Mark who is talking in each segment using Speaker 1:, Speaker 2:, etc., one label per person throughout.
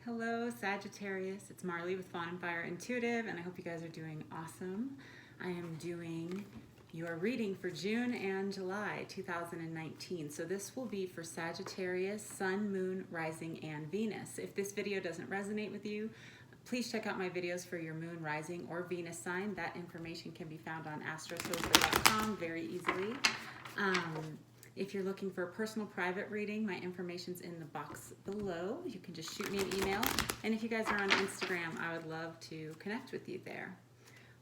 Speaker 1: Hello, Sagittarius. It's Marley with Fawn and Fire Intuitive, and I hope you guys are doing awesome. I am doing your reading for June and July 2019. So this will be for Sagittarius, Sun, Moon, Rising, and Venus. If this video doesn't resonate with you, please check out my videos for your Moon, Rising, or Venus sign. That information can be found on astrosocial.com very easily. If you're looking for a personal private reading, my information's in the box below. You can just shoot me an email. And if you guys are on Instagram, I would love to connect with you there.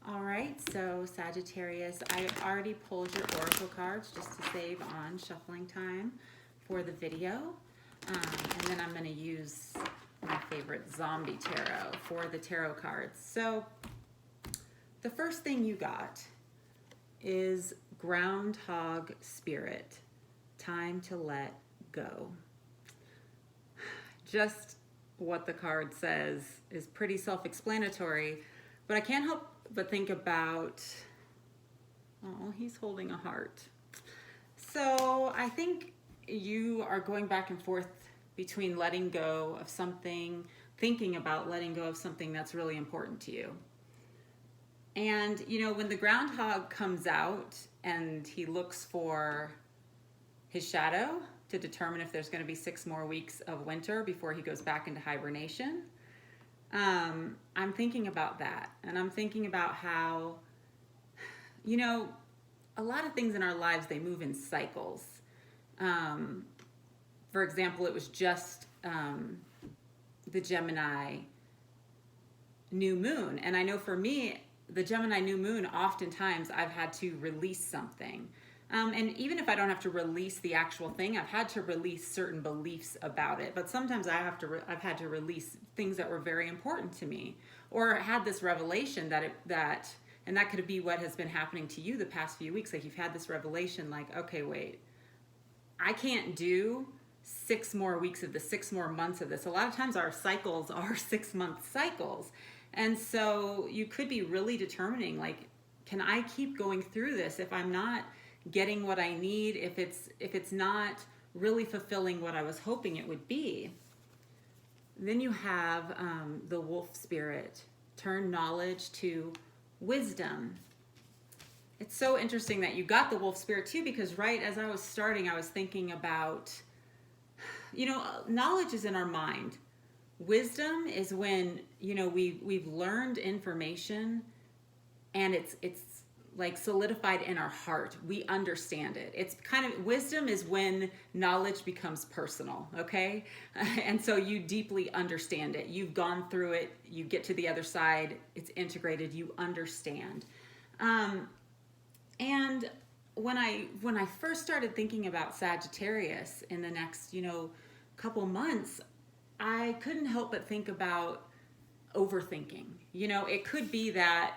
Speaker 1: All right, so Sagittarius, I already pulled your oracle cards just to save on shuffling time for the video. And then I'm going to use my favorite zombie tarot for the tarot cards. So the first thing you got is Groundhog Spirit. Time to let go. Just what the card says is pretty self-explanatory, but I can't help but think about, oh, he's holding a heart. So I think you are going back and forth between letting go of something, thinking about letting go of something that's really important to you. And you know, when the groundhog comes out and he looks for his shadow to determine if there's going to be 6 more weeks of winter before he goes back into hibernation. I'm thinking about that, and I'm thinking about how, you know, a lot of things in our lives, they move in cycles. For example, it was just the Gemini new moon, and I know for me, the Gemini new moon, oftentimes I've had to release something. And even if I don't have to release the actual thing, I've had to release certain beliefs about it. But sometimes I've had to release things that were very important to me, or had this revelation and that could be what has been happening to you the past few weeks. Like you've had this revelation, like, okay, wait, I can't do 6 more weeks of this, 6 more months of this. A lot of times our cycles are 6-month cycles, and so you could be really determining, like, can I keep going through this if I'm not getting what I need, if it's not really fulfilling what I was hoping it would be. Then you have the wolf spirit, turn knowledge to wisdom. It's so interesting that you got the wolf spirit too, because right as I was starting, I was thinking about, you know, knowledge is in our mind. Wisdom is when, you know, we've learned information and it's like solidified in our heart. We understand it. It's kind of, wisdom is when knowledge becomes personal, okay? And so you deeply understand it. You've gone through it. You get to the other side. It's integrated. You understand. And when I first started thinking about Sagittarius in the next, you know, couple months, I couldn't help but think about overthinking. You know, it could be that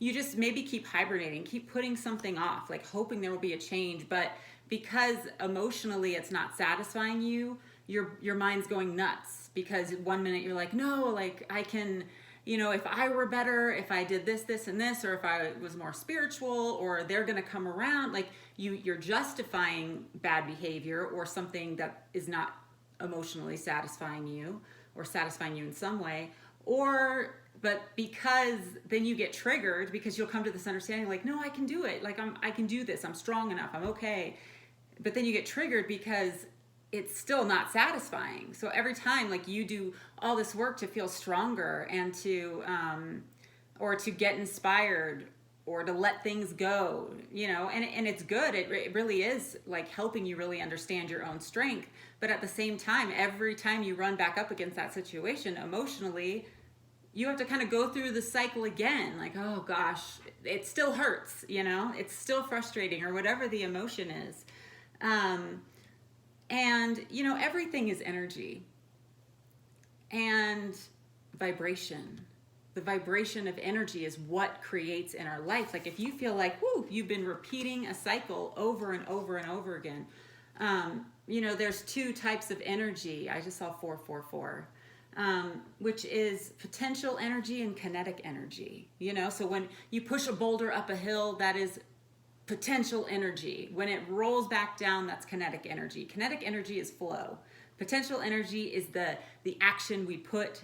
Speaker 1: you just maybe keep hibernating, keep putting something off, like hoping there will be a change, but because emotionally it's not satisfying you, your mind's going nuts, because one minute you're like, no, like I can, you know, if I were better, if I did this, this, and this, or if I was more spiritual, or they're gonna come around, like you're justifying bad behavior or something that is not emotionally satisfying you or satisfying you in some way, but because then you get triggered because you'll come to this understanding like, no, I can do it. Like I can do this. I'm strong enough. I'm okay. But then you get triggered because it's still not satisfying. So every time like you do all this work to feel stronger and to, or to get inspired or to let things go, you know, and it's good. It really is like helping you really understand your own strength. But at the same time, every time you run back up against that situation emotionally, you have to kind of go through the cycle again, like, oh gosh, it still hurts, you know, it's still frustrating, or whatever the emotion is. And, you know, everything is energy and vibration. The vibration of energy is what creates in our life. Like if you feel like, whoo, you've been repeating a cycle over and over and over again. You know, there's 2 types of energy. I just saw 444. Which is potential energy and kinetic energy. You know, so when you push a boulder up a hill, that is potential energy. When it rolls back down, that's kinetic energy. Kinetic energy is flow. Potential energy is the action we put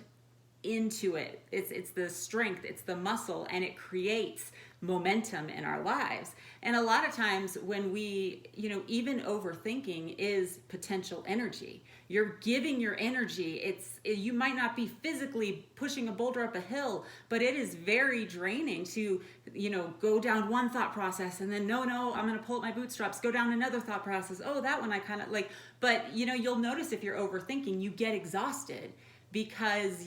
Speaker 1: into it. It's the strength, it's the muscle, and it creates momentum in our lives. And a lot of times when we, even overthinking is potential energy. You're giving your energy. You might not be physically pushing a boulder up a hill, but it is very draining to, go down one thought process and then no, I'm going to pull up my bootstraps, go down another thought process. Oh, that one I kind of like, but you'll notice if you're overthinking, you get exhausted because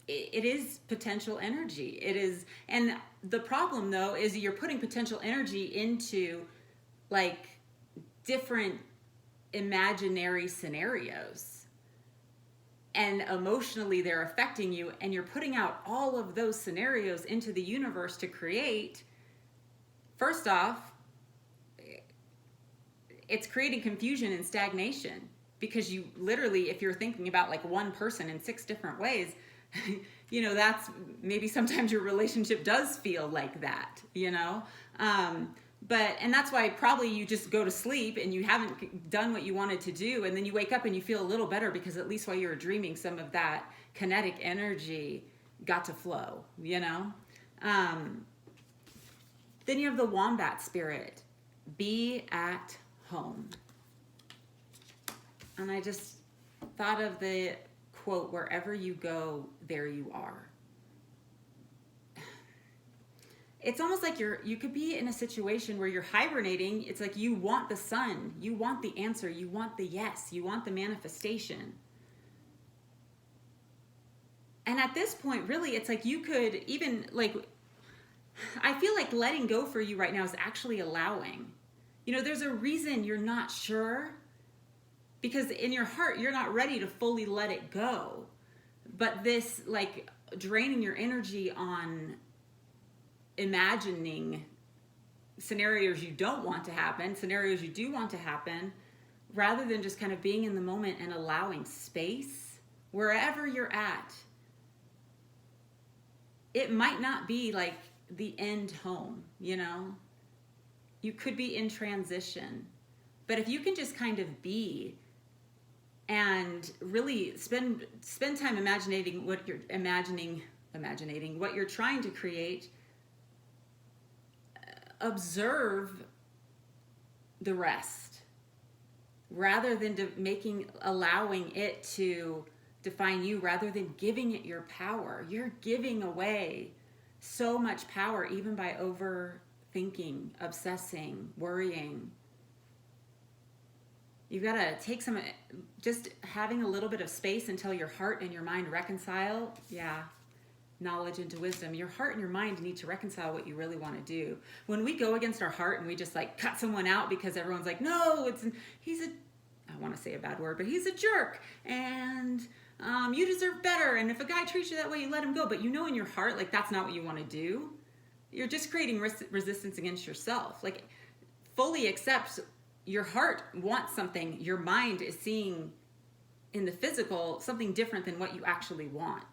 Speaker 1: it is potential energy. It is, and the problem though is you're putting potential energy into like different imaginary scenarios, and emotionally they're affecting you, and you're putting out all of those scenarios into the universe to create. First off, it's creating confusion and stagnation, because you literally, if you're thinking about like one person in 6 different ways, that's maybe sometimes your relationship does feel like that, and that's why probably you just go to sleep and you haven't done what you wanted to do, and then you wake up and you feel a little better because at least while you were dreaming, some of that kinetic energy got to flow, Then you have the wombat spirit, be at home. And I just thought of the quote, wherever you go, there you are. It's almost like you could be in a situation where you're hibernating. It's like you want the sun, you want the answer, you want the yes, you want the manifestation. And at this point, really, it's like you could even I feel like letting go for you right now is actually allowing. There's a reason you're not sure, because in your heart, you're not ready to fully let it go. But this, draining your energy on imagining scenarios you don't want to happen, scenarios you do want to happen, rather than just kind of being in the moment and allowing space wherever you're at. It might not be like the end home, You could be in transition. But if you can just kind of be and really spend time imagining what you're imagining what you're trying to create, observe the rest rather than allowing it to define you, rather than giving it your power. You're giving away so much power even by overthinking, obsessing, worrying. You've got to take just having a little bit of space until your heart and your mind reconcile. Yeah, knowledge into wisdom. Your heart and your mind need to reconcile what you really want to do. When we go against our heart and we just cut someone out because everyone's like, no, I want to say a bad word, but he's a jerk, and you deserve better. And if a guy treats you that way, you let him go. But in your heart, that's not what you want to do. You're just creating resistance against yourself. Fully accept. Your heart wants something. Your mind is seeing in the physical something different than what you actually want.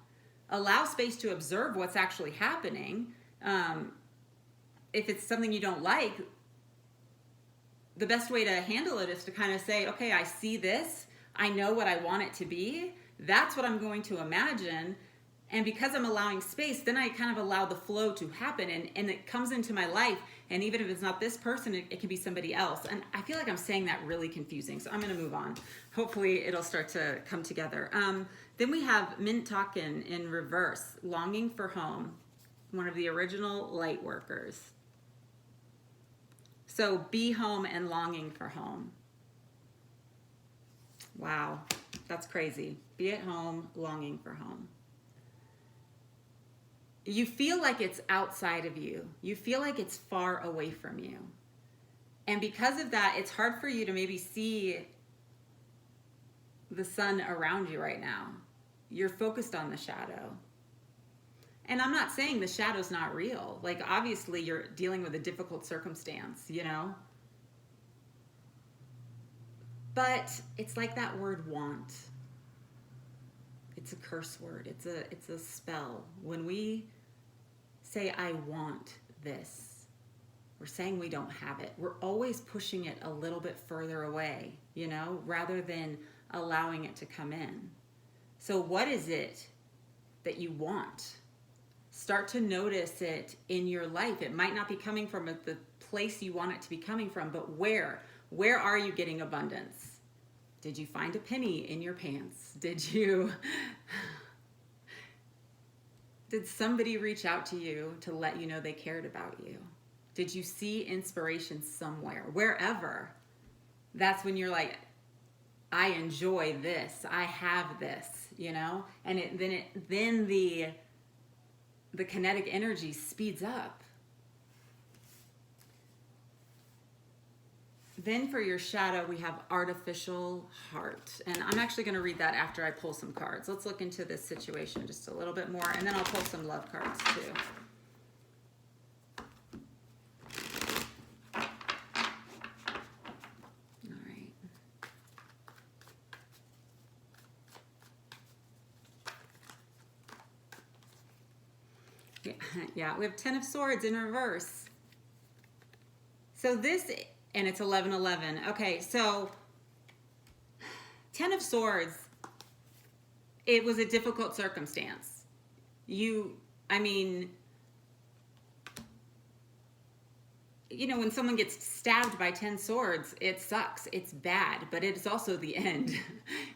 Speaker 1: Allow space to observe what's actually happening. If it's something you don't like, the best way to handle it is to kind of say, okay, I see this. I know what I want it to be. That's what I'm going to imagine. And because I'm allowing space, then I kind of allow the flow to happen, and it comes into my life. And even if it's not this person, it can be somebody else. And I feel like I'm saying that really confusing. So I'm going to move on. Hopefully it'll start to come together. Then we have Mintaken in reverse, longing for home, one of the original light workers. So be home and longing for home. Wow, that's crazy. Be at home, longing for home. You feel like it's outside of you. You feel like it's far away from you. And because of that, it's hard for you to maybe see the sun around you right now. You're focused on the shadow. And I'm not saying the shadow's not real. Obviously, you're dealing with a difficult circumstance, But it's like that word want. It's a curse word. It's a spell. When we say, I want this, we're saying we don't have it. We're always pushing it a little bit further away, you know, rather than allowing it to come in. So what is it that you want? Start to notice it in your life. It might not be coming from the place you want it to be coming from, but where? Where are you getting abundance? Did you find a penny in your pants? Did somebody reach out to you to let you know they cared about you? Did you see inspiration somewhere? Wherever. That's when you're like, I enjoy this. I have this, you know? And then the kinetic energy speeds up. Then for your shadow, we have artificial heart. And I'm actually going to read that after I pull some cards. Let's look into this situation just a little bit more, and then I'll pull some love cards too. All right. Yeah, we have 10 of Swords in reverse. So this, and it's 11:11. Okay, so 10 of Swords, it was a difficult circumstance. You know, when someone gets stabbed by 10 swords, it sucks. It's bad, but it's also the end.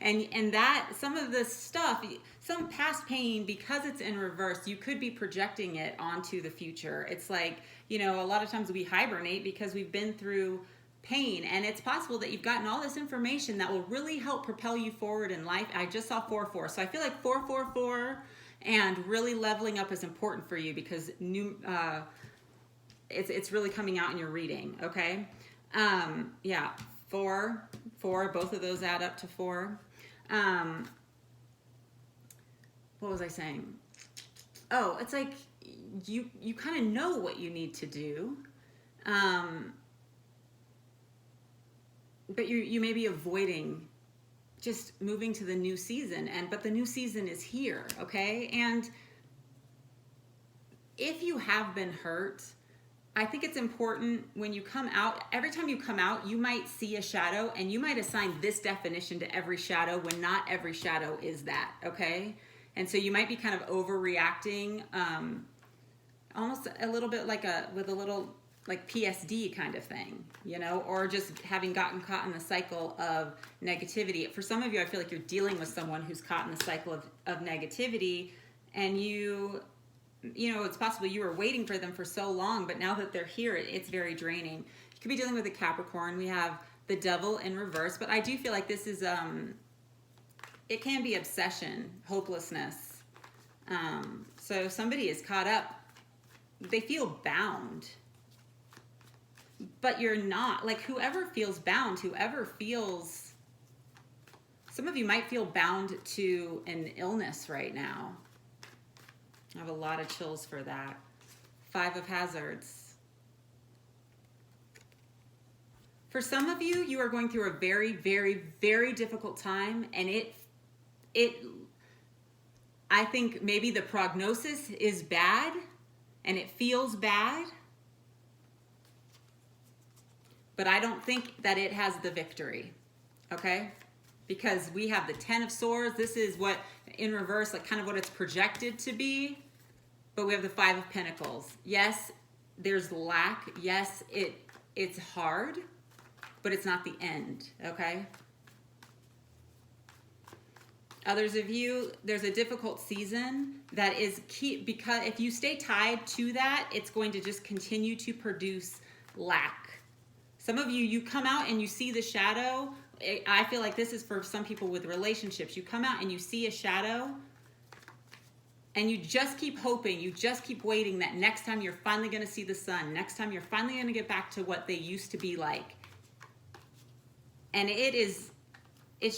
Speaker 1: and that, some of this stuff, some past pain, because it's in reverse, you could be projecting it onto the future. It's like, you know, a lot of times we hibernate because we've been through pain, and it's possible that you've gotten all this information that will really help propel you forward in life. I just saw 4-4. So I feel like 4-4-4 and really leveling up is important for you, because it's really coming out in your reading, okay? Yeah, 4, both of those add up to 4. What was I saying? Oh, it's like you kind of know what you need to do, but you may be avoiding just moving to the new season, but the new season is here, okay? And if you have been hurt, I think it's important when you come out, every time you come out, you might see a shadow, and you might assign this definition to every shadow when not every shadow is that, okay? And so you might be kind of overreacting, almost a little bit like with a little like PSD kind of thing, you know, or just having gotten caught in the cycle of negativity. For some of you, I feel like you're dealing with someone who's caught in the cycle of negativity, and you know, it's possible you were waiting for them for so long, but now that they're here, it's very draining. You could be dealing with a Capricorn. We have the Devil in reverse, but I do feel like this is, it can be obsession, hopelessness. So somebody is caught up. They feel bound, but you're not. Like, whoever feels bound, some of you might feel bound to an illness right now. I have a lot of chills for that. 5 of Hazards. For some of you, you are going through a very, very, very difficult time, and I think maybe the prognosis is bad, and it feels bad, but I don't think that it has the victory, okay? Because we have the 10 of Swords. This is what, in reverse, like kind of what it's projected to be. But we have the 5 of Pentacles. Yes, there's lack. Yes, it's hard, but it's not the end, okay? Others of you, there's a difficult season that is key, because if you stay tied to that, it's going to just continue to produce lack. Some of you come out and you see the shadow. I feel like this is for some people with relationships. You come out and you see a shadow, and you just keep hoping, you just keep waiting that next time you're finally going to see the sun, next time you're finally going to get back to what they used to be like. And it's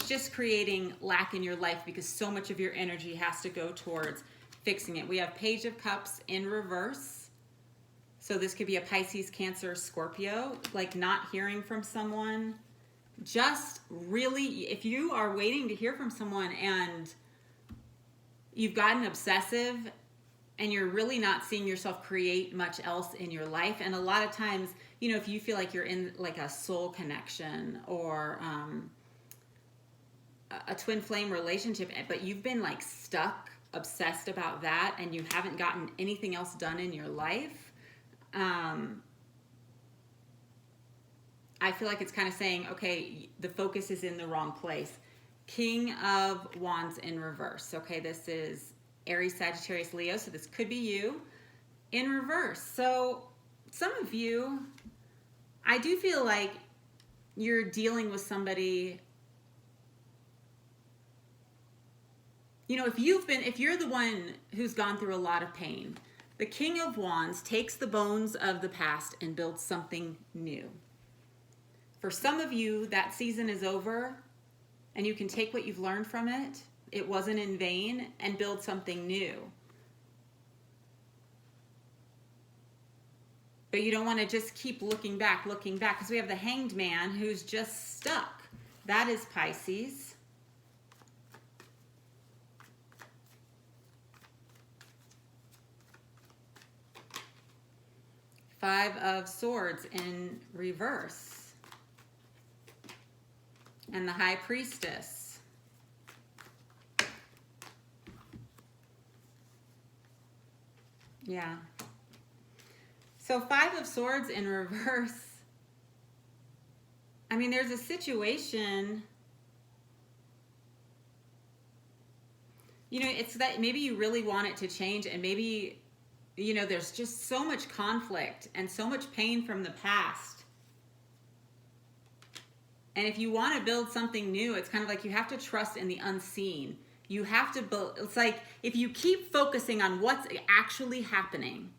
Speaker 1: just creating lack in your life, because so much of your energy has to go towards fixing it. We have Page of Cups in reverse. So this could be a Pisces, Cancer, Scorpio, like not hearing from someone. Just really, if you are waiting to hear from someone and you've gotten obsessive and you're really not seeing yourself create much else in your life. And a lot of times, you know, if you feel like you're in like a soul connection or a twin flame relationship, but you've been like stuck, obsessed about that, and you haven't gotten anything else done in your life, I feel like it's kind of saying, okay, the focus is in the wrong place. King of Wands in reverse. Okay, this is Aries, Sagittarius, Leo, so this could be you in reverse. So some of you, I do feel like you're dealing with somebody, you know, if you're the one who's gone through a lot of pain, the King of Wands takes the bones of the past and builds something new. For some of you, that season is over, and you can take what you've learned from it. It wasn't in vain, and build something new. But you don't want to just keep looking back, because we have the Hanged Man who's just stuck. That is Pisces. Five of Swords in reverse. And the High Priestess. Yeah. So Five of Swords in reverse. I mean, there's a situation, you know, it's that maybe you really want it to change, and maybe, you know, there's just so much conflict and so much pain from the past. And if you want to build something new, it's kind of like you have to trust in the unseen. You have to build, it's like if you keep focusing on what's actually happening,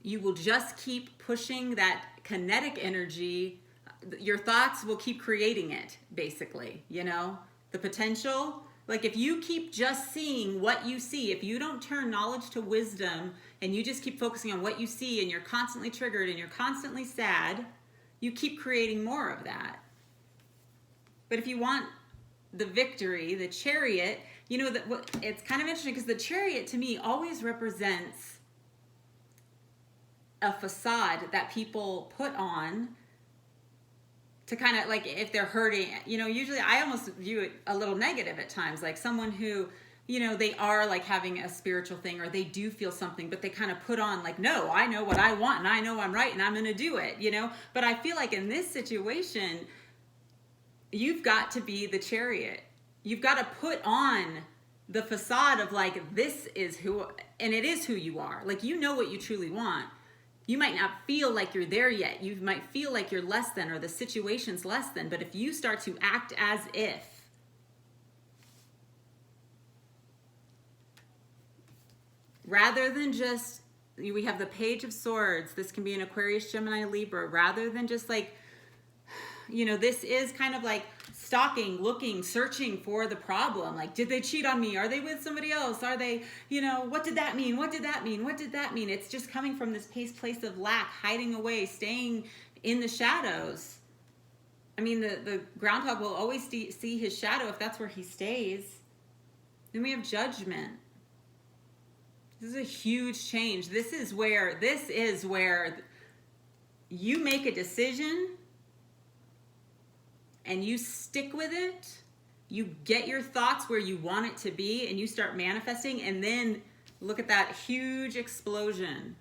Speaker 1: you will just keep pushing that kinetic energy. Your thoughts will keep creating it, basically, you know, the potential. Like if you keep just seeing what you see, if you don't turn knowledge to wisdom and you just keep focusing on what you see and you're constantly triggered and you're constantly sad, you keep creating more of that. But if you want the victory, the Chariot, you know, that it's kind of interesting because the Chariot to me always represents a facade that people put on to kind of like if they're hurting, you know, usually I almost view it a little negative at times, like someone who, you know, they are like having a spiritual thing or they do feel something, but they kind of put on like, no, I know what I want and I know I'm right and I'm going to do it, you know. But I feel like in this situation, you've got to be the Chariot. You've got to put on the facade of like, this is who, and it is who you are. Like, you know what you truly want. You might not feel like you're there yet. You might feel like you're less than or the situation's less than. But if you start to act as if, rather than just, we have the Page of Swords. This can be an Aquarius, Gemini, Libra. Rather than just like, you know, this is kind of like stalking, looking, searching for the problem. Like, did they cheat on me? Are they with somebody else? Are they, you know, what did that mean? What did that mean? What did that mean? It's just coming from this place of lack, hiding away, staying in the shadows. I mean, the groundhog will always see his shadow if that's where he stays. Then we have Judgment. This is a huge change. This is where you make a decision and you stick with it, you get your thoughts where you want it to be, and you start manifesting, and then look at that huge explosion.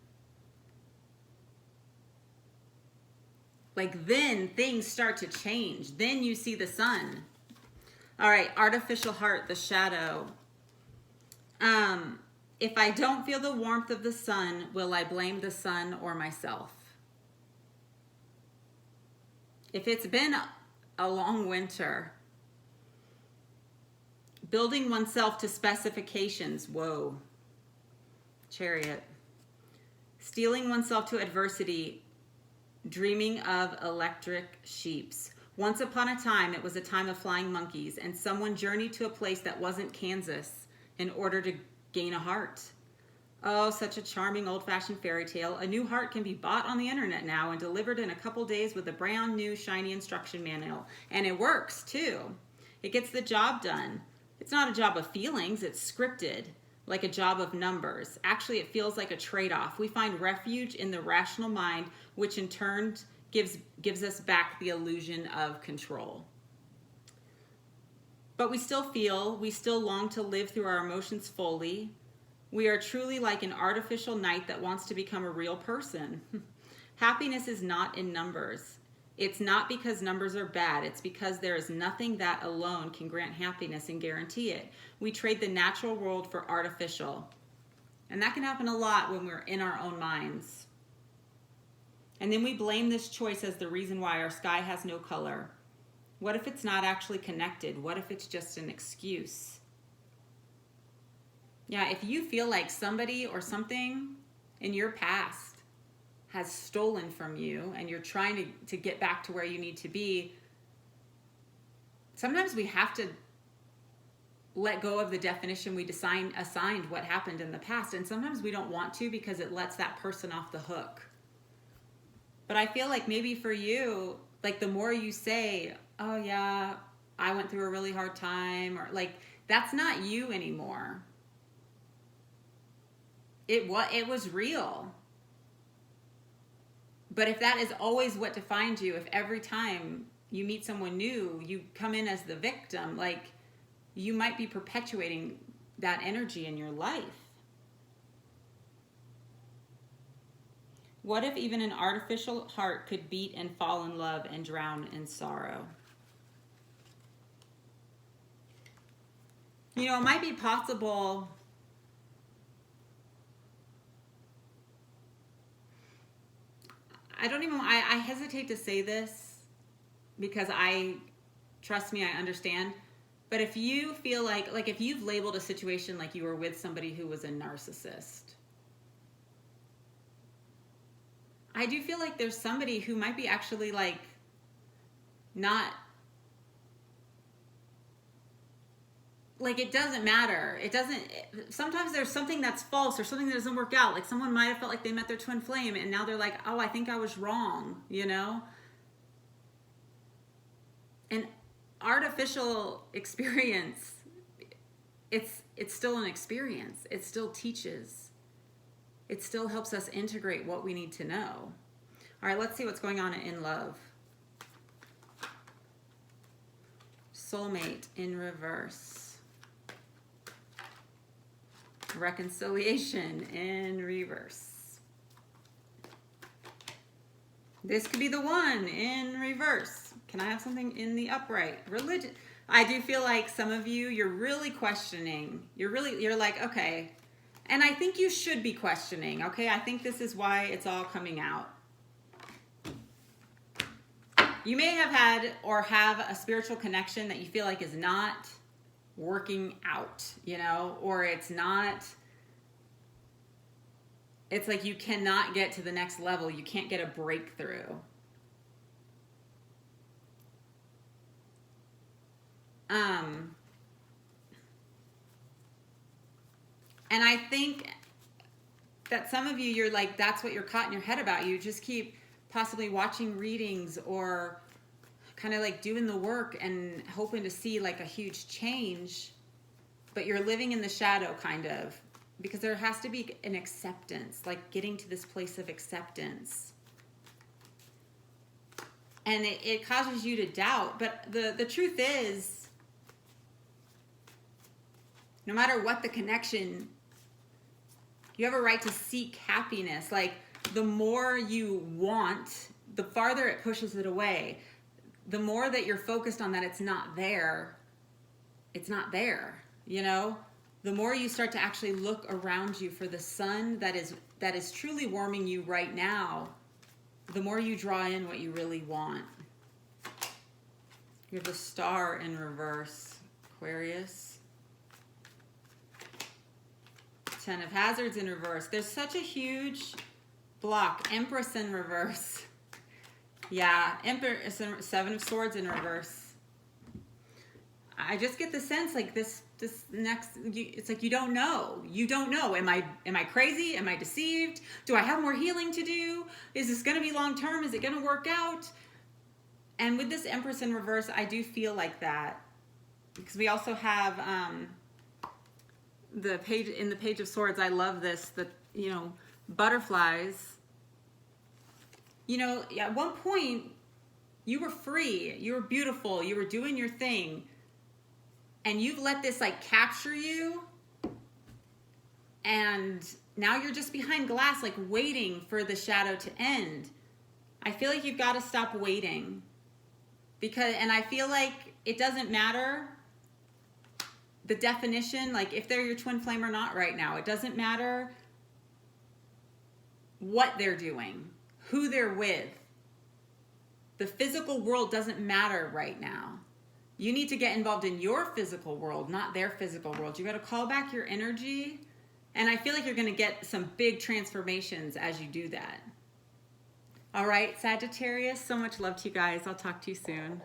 Speaker 1: Like, then things start to change. Then you see the sun. All right, Artificial Heart, the shadow. If I don't feel the warmth of the sun, will I blame the sun or myself? If it's been a long winter, building oneself to specifications, whoa, Chariot. Steeling oneself to adversity, dreaming of electric sheeps. Once upon a time, it was a time of flying monkeys, and someone journeyed to a place that wasn't Kansas in order to gain a heart. Oh, such a charming old-fashioned fairy tale. A new heart can be bought on the internet now and delivered in a couple days with a brand new shiny instruction manual. And it works, too. It gets the job done. It's not a job of feelings, it's scripted. like a job of numbers. Actually, it feels like a trade-off. We find refuge in the rational mind, which in turn gives us back the illusion of control. But we still long to live through our emotions fully. We are truly like an artificial knight that wants to become a real person. Happiness is not in numbers. It's not because numbers are bad. It's because there is nothing that alone can grant happiness and guarantee it. We trade the natural world for artificial. And that can happen a lot when we're in our own minds. And then we blame this choice as the reason why our sky has no color. What if it's not actually connected? What if it's just an excuse? Yeah, if you feel like somebody or something in your past has stolen from you and you're trying to get back to where you need to be, sometimes we have to let go of the definition we assigned what happened in the past. And sometimes we don't want to because it lets that person off the hook. But I feel like maybe for you, like the more you say, oh yeah, I went through a really hard time, or like, that's not you anymore. It was real. But if that is always what defines you, if every time you meet someone new, you come in as the victim, like, you might be perpetuating that energy in your life. What if even an artificial heart could beat and fall in love and drown in sorrow? You know, it might be possible. I hesitate to say this because trust me, I understand. But if you feel like if you've labeled a situation like you were with somebody who was a narcissist, I do feel like there's somebody who might be actually like not, like, it doesn't matter. Sometimes there's something that's false or something that doesn't work out. Like someone might have felt like they met their twin flame and now they're like, oh, I think I was wrong, you know? An artificial experience, it's still an experience. It still teaches. It still helps us integrate what we need to know. All right, let's see what's going on in love. Soulmate in reverse. Reconciliation in reverse. This could be the one in reverse. Can I have something in the upright? Religion. I do feel like some of you, you're really questioning. You're like, okay. And I think you should be questioning, okay? I think this is why it's all coming out. You may have had or have a spiritual connection that you feel like is not working out, you know, or it's like you cannot get to the next level. You can't get a breakthrough. And I think that some of you, you're like, that's what you're caught in your head about. You just keep possibly watching readings or kind of like doing the work and hoping to see like a huge change, but you're living in the shadow kind of, because there has to be an acceptance, like getting to this place of acceptance. And it causes you to doubt. But the truth is, no matter what the connection, you have a right to seek happiness. Like, the more you want, the farther it pushes it away. The more that you're focused on that it's not there, you know? The more you start to actually look around you for the sun that is truly warming you right now, the more you draw in what you really want. You have the Star in reverse, Aquarius. Ten of Hazards in reverse. There's such a huge block. Empress in reverse. Yeah, Empress, Seven of Swords in reverse. I just get the sense like this next, it's like you don't know. You don't know. Am I crazy? Am I deceived? Do I have more healing to do? Is this going to be long term? Is it going to work out? And with this Empress in reverse, I do feel like that. Because we also have the page, in the Page of Swords, I love this, that, you know, butterflies, you know, at one point you were free, you were beautiful, you were doing your thing, and you've let this like capture you, and now you're just behind glass, like waiting for the shadow to end. I feel like you've got to stop waiting, because, and I feel like it doesn't matter the definition, like if they're your twin flame or not right now. It doesn't matter what they're doing, who they're with. The physical world doesn't matter right now. You need to get involved in your physical world, not their physical world. You got to call back your energy. And I feel like you're going to get some big transformations as you do that. All right, Sagittarius, so much love to you guys. I'll talk to you soon.